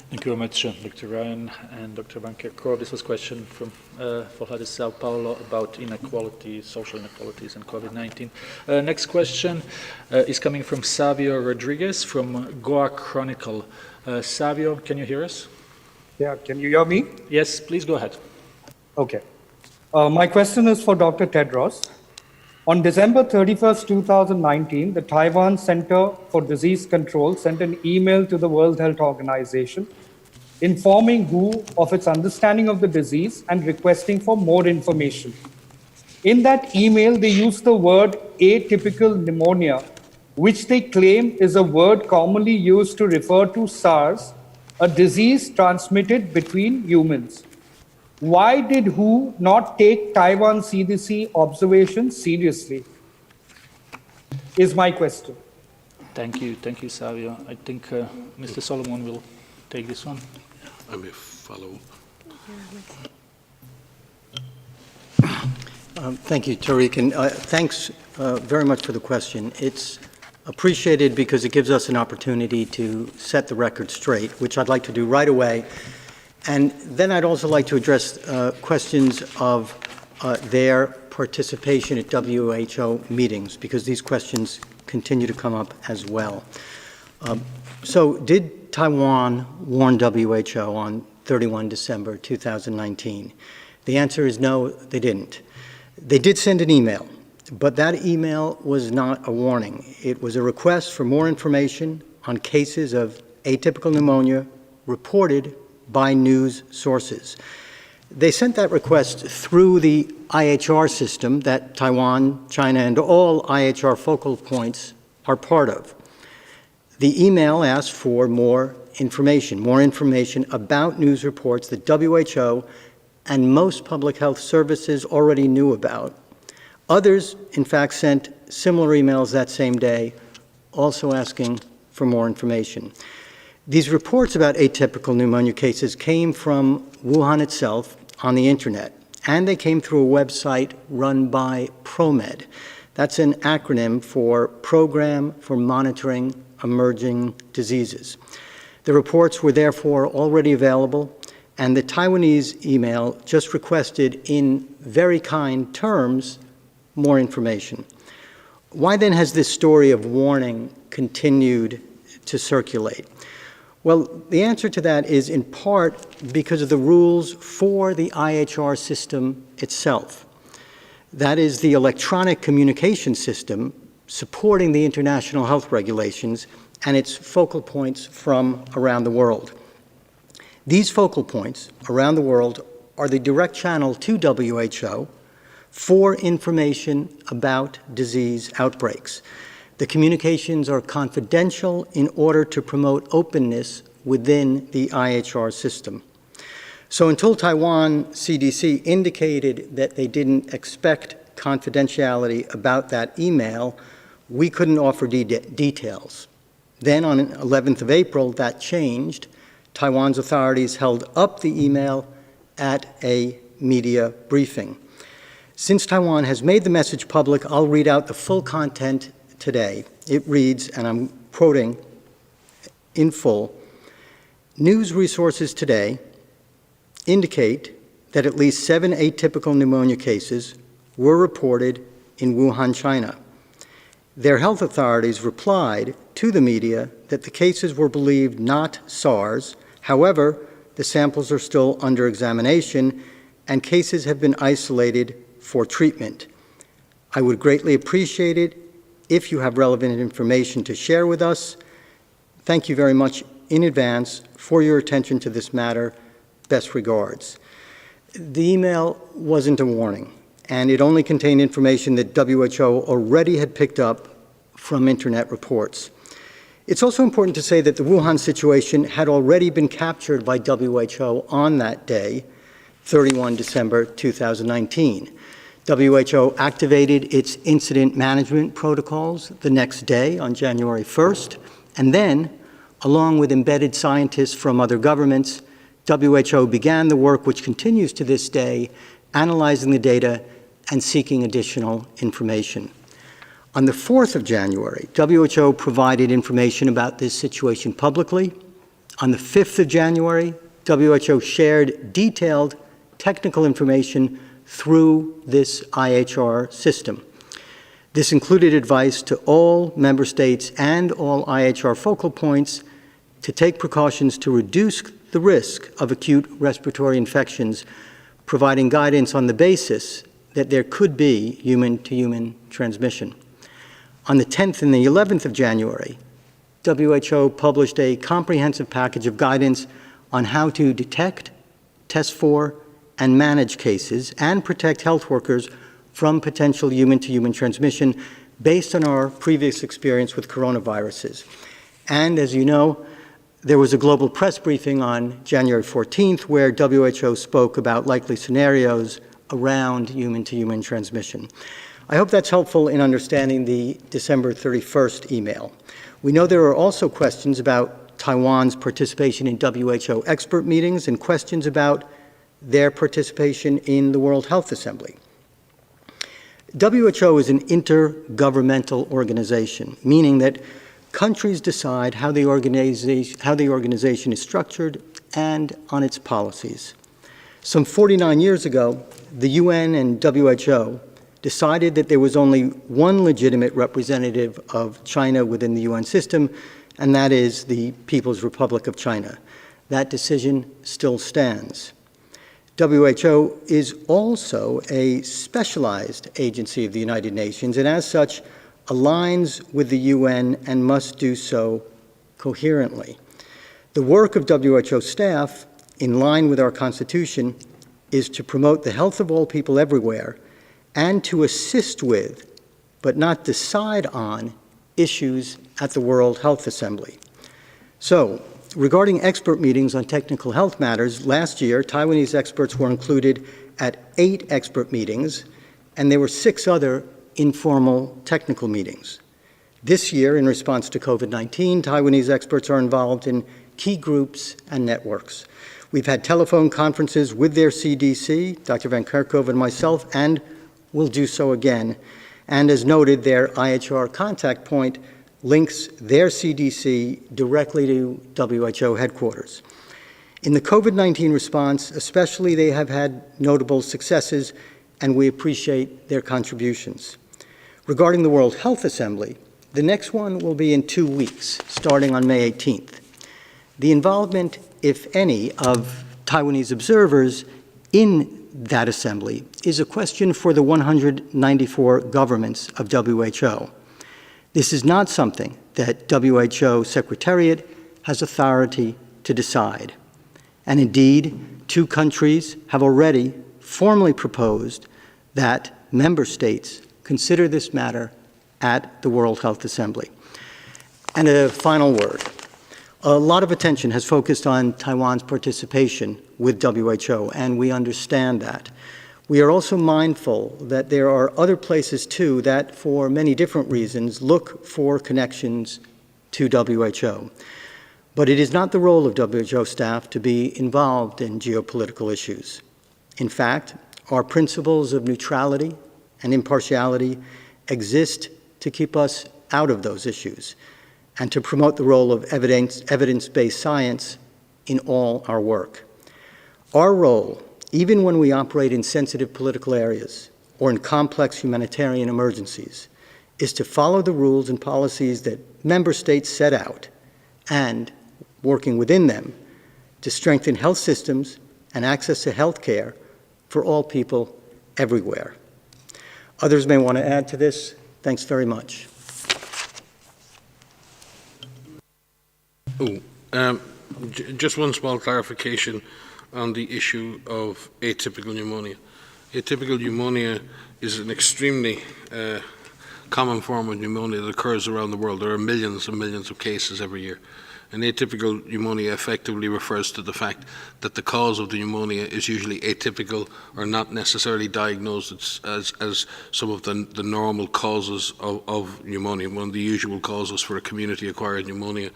Thank you very much, Dr. Ryan and Dr. Van Kerkhove. This was a question from Folha de Sao Paulo about inequality, social inequalities and COVID-19. Next question is coming from Savio Rodriguez from Goa Chronicle. Savio, can you hear us? Yeah, can you hear me? Yes, please go ahead. Okay. My question is for Dr. Tedros. On December 31st, 2019, the Taiwan Center for Disease Control sent an email to the World Health Organization informing WHO of its understanding of the disease and requesting for more information. In that email, they used the word atypical pneumonia, which they claim is a word commonly used to refer to SARS, a disease transmitted between humans. Why did WHO not take Taiwan CDC observations seriously? Is my question. Thank you, Savio. I think Mr. Solomon will take this one. I may follow. Thank you, Tariq, and thanks very much for the question. It's appreciated because it gives us an opportunity to set the record straight, which I'd like to do right away. And then I'd also like to address questions of their participation at WHO meetings, because these questions continue to come up as well. So did Taiwan warn WHO on 31 December 2019? The answer is no, they didn't. They did send an email, but that email was not a warning. It was a request for more information on cases of atypical pneumonia reported by news sources. They sent that request through the IHR system that Taiwan, China, and all IHR focal points are part of. The email asked for more information about news reports that WHO and most public health services already knew about. Others, in fact, sent similar emails that same day, also asking for more information. These reports about atypical pneumonia cases came from Wuhan itself on the internet, and they came through a website run by ProMed. That's an acronym for Program for Monitoring Emerging Diseases. The reports were therefore already available, and the Taiwanese email just requested in very kind terms more information. Why then has this story of warning continued to circulate? Well, the answer to that is in part because of the rules for the IHR system itself. That is the electronic communication system supporting the international health regulations and its focal points from around the world. These focal points around the world are the direct channel to WHO for information about disease outbreaks. The communications are confidential in order to promote openness within the IHR system. So until Taiwan CDC indicated that they didn't expect confidentiality about that email, we couldn't offer details. Then on 11th of April, that changed. Taiwan's authorities held up the email at a media briefing. Since Taiwan has made the message public, I'll read out the full content today. It reads, and I'm quoting in full, "News resources today indicate that at least 7 atypical pneumonia cases were reported in Wuhan, China. Their health authorities replied to the media that the cases were believed not SARS. However, the samples are still under examination and cases have been isolated for treatment. I would greatly appreciate it if you have relevant information to share with us. Thank you very much in advance for your attention to this matter. Best regards." The email wasn't a warning, and it only contained information that WHO already had picked up from internet reports. It's also important to say that the Wuhan situation had already been captured by WHO on that day, 31 December 2019. WHO activated its incident management protocols the next day on January 1st, and then, along with embedded scientists from other governments, WHO began the work which continues to this day, analyzing the data and seeking additional information. On the 4th of January, WHO provided information about this situation publicly. On the 5th of January, WHO shared detailed technical information through this IHR system. This included advice to all member states and all IHR focal points to take precautions to reduce the risk of acute respiratory infections, providing guidance on the basis that there could be human-to-human transmission. On the 10th and the 11th of January, WHO published a comprehensive package of guidance on how to detect, test for, and manage cases and protect health workers from potential human-to-human transmission based on our previous experience with coronaviruses. And as you know, there was a global press briefing on January 14th where WHO spoke about likely scenarios around human-to-human transmission. I hope that's helpful in understanding the December 31st email. We know there are also questions about Taiwan's participation in WHO expert meetings and questions about their participation in the World Health Assembly. WHO is an intergovernmental organization, meaning that countries decide how the organization is structured and on its policies. Some 49 years ago, the UN and WHO decided that there was only one legitimate representative of China within the UN system, and that is the People's Republic of China. That decision still stands. WHO is also a specialized agency of the United Nations, and as such, aligns with the UN and must do so coherently. The work of WHO staff, in line with our Constitution, is to promote the health of all people everywhere and to assist with, but not decide on, issues at the World Health Assembly. So, regarding expert meetings on technical health matters, last year, Taiwanese experts were included at 8 expert meetings, and there were 6 other informal technical meetings. This year, in response to COVID-19, Taiwanese experts are involved in key groups and networks. We've had telephone conferences with their CDC, Dr. Van Kerkhove and myself, and will do so again. And as noted, their IHR contact point links their CDC directly to WHO headquarters. In the COVID-19 response, especially, they have had notable successes, and we appreciate their contributions. Regarding the World Health Assembly, the next one will be in 2 weeks, starting on May 18th. The involvement, if any, of Taiwanese observers in that assembly is a question for the 194 governments of WHO. This is not something that WHO Secretariat has authority to decide. And indeed, 2 countries have already formally proposed that member states consider this matter at the World Health Assembly. And a final word. A lot of attention has focused on Taiwan's participation with WHO, and we understand that. We are also mindful that there are other places, too, that, for many different reasons, look for connections to WHO. But it is not the role of WHO staff to be involved in geopolitical issues. In fact, our principles of neutrality and impartiality exist to keep us out of those issues and to promote the role of evidence-based science in all our work. Our role, even when we operate in sensitive political areas or in complex humanitarian emergencies, is to follow the rules and policies that member states set out and, working within them, to strengthen health systems and access to health care for all people everywhere. Others may want to add to this. Thanks very much. Just one small clarification on the issue of atypical pneumonia. Atypical pneumonia is an extremely common form of pneumonia that occurs around the world. There are millions and millions of cases every year. And atypical pneumonia effectively refers to the fact that the cause of the pneumonia is usually atypical or not necessarily diagnosed as some of the normal causes of pneumonia, one of the usual causes for a community-acquired pneumonia.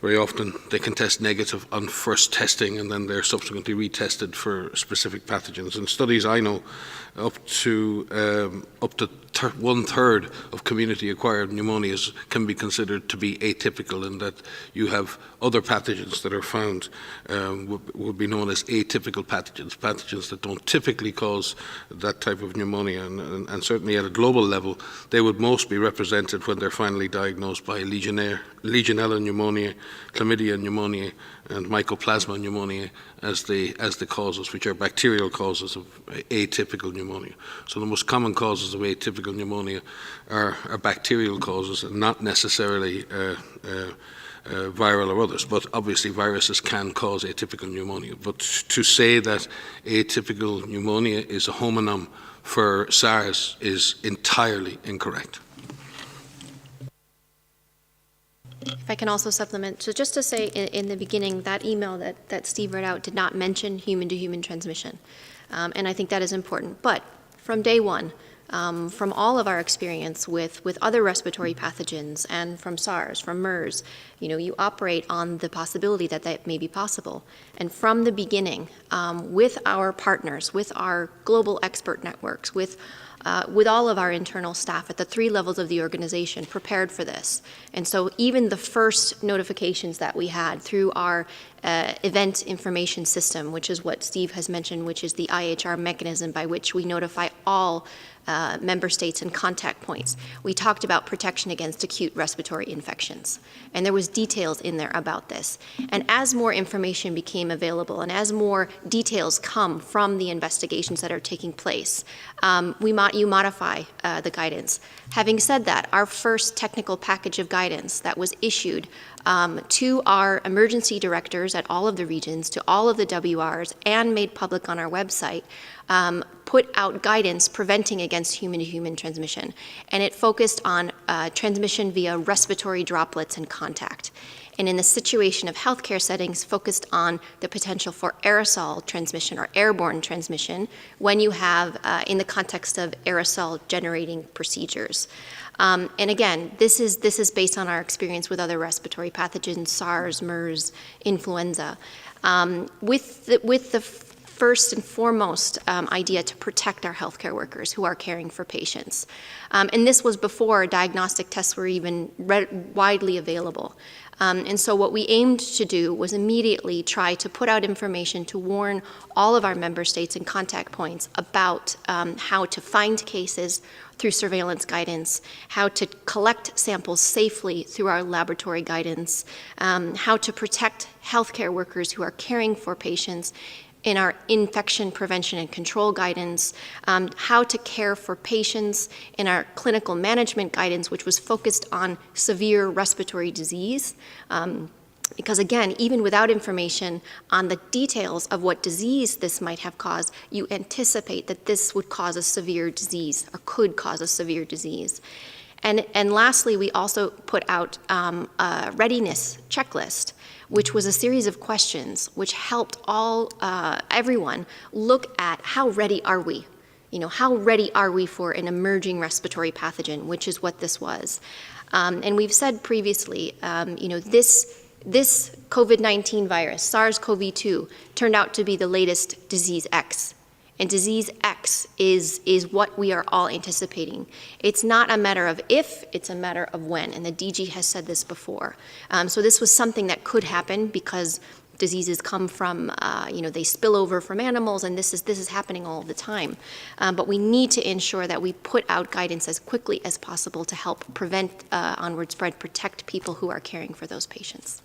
very often they can test negative on first testing, and then they're subsequently retested for specific pathogens. And studies I know, up to 1/3 of community-acquired pneumonias can be considered to be atypical, in that you have other pathogens that are found would be known as atypical pathogens that don't typically cause that type of pneumonia. And certainly at a global level, they would most be represented when they're finally diagnosed by Legionella pneumonia, Chlamydia pneumonia, and Mycoplasma pneumonia as the causes, which are bacterial causes of atypical pneumonia. So the most common causes of atypical pneumonia are bacterial causes, and not necessarily viral or others, but obviously viruses can cause atypical pneumonia. But to say that atypical pneumonia is a homonym for SARS is entirely incorrect. If I can also supplement, so just to say in the beginning, that email that Steve read out did not mention human-to-human transmission, and I think that is important. But from day one, from all of our experience with other respiratory pathogens and from SARS, from MERS, you operate on the possibility that that may be possible. And from the beginning, with our partners, with our global expert networks, with all of our internal staff at the 3 levels of the organization prepared for this. And so even the first notifications that we had through our event information system, which is what Steve has mentioned, which is the IHR mechanism by which we notify all member states and contact points. We talked about protection against acute respiratory infections, and there was details in there about this. And as more information became available, and as more details come from the investigations that are taking place, you modify the guidance. Having said that, our first technical package of guidance that was issued to our emergency directors at all of the regions, to all of the WRs, and made public on our website, put out guidance preventing against human-to-human transmission. And it focused on transmission via respiratory droplets and contact. And in the situation of healthcare settings, focused on the potential for aerosol transmission or airborne transmission when you have, in the context of aerosol-generating procedures. And again, this is based on our experience with other respiratory pathogens, SARS, MERS, influenza. With the first and foremost idea to protect our healthcare workers who are caring for patients. And this was before diagnostic tests were even widely available. And so what we aimed to do was immediately try to put out information to warn all of our member states and contact points about how to find cases through surveillance guidance, how to collect samples safely through our laboratory guidance, how to protect healthcare workers who are caring for patients in our infection prevention and control guidance, how to care for patients in our clinical management guidance, which was focused on severe respiratory disease. Because again, even without information on the details of what disease this might have caused, you anticipate that this would cause a severe disease or could cause a severe disease. And lastly, we also put out a readiness checklist, which was a series of questions which helped everyone look at how ready are we? How ready are we for an emerging respiratory pathogen, which is what this was. And we've said previously, this COVID-19 virus, SARS-CoV-2, turned out to be the latest disease X. And disease X is what we are all anticipating. It's not a matter of if, it's a matter of when, and the DG has said this before. So this was something that could happen because diseases come from, they spill over from animals, and this is happening all the time. But we need to ensure that we put out guidance as quickly as possible to help prevent onward spread, protect people who are caring for those patients.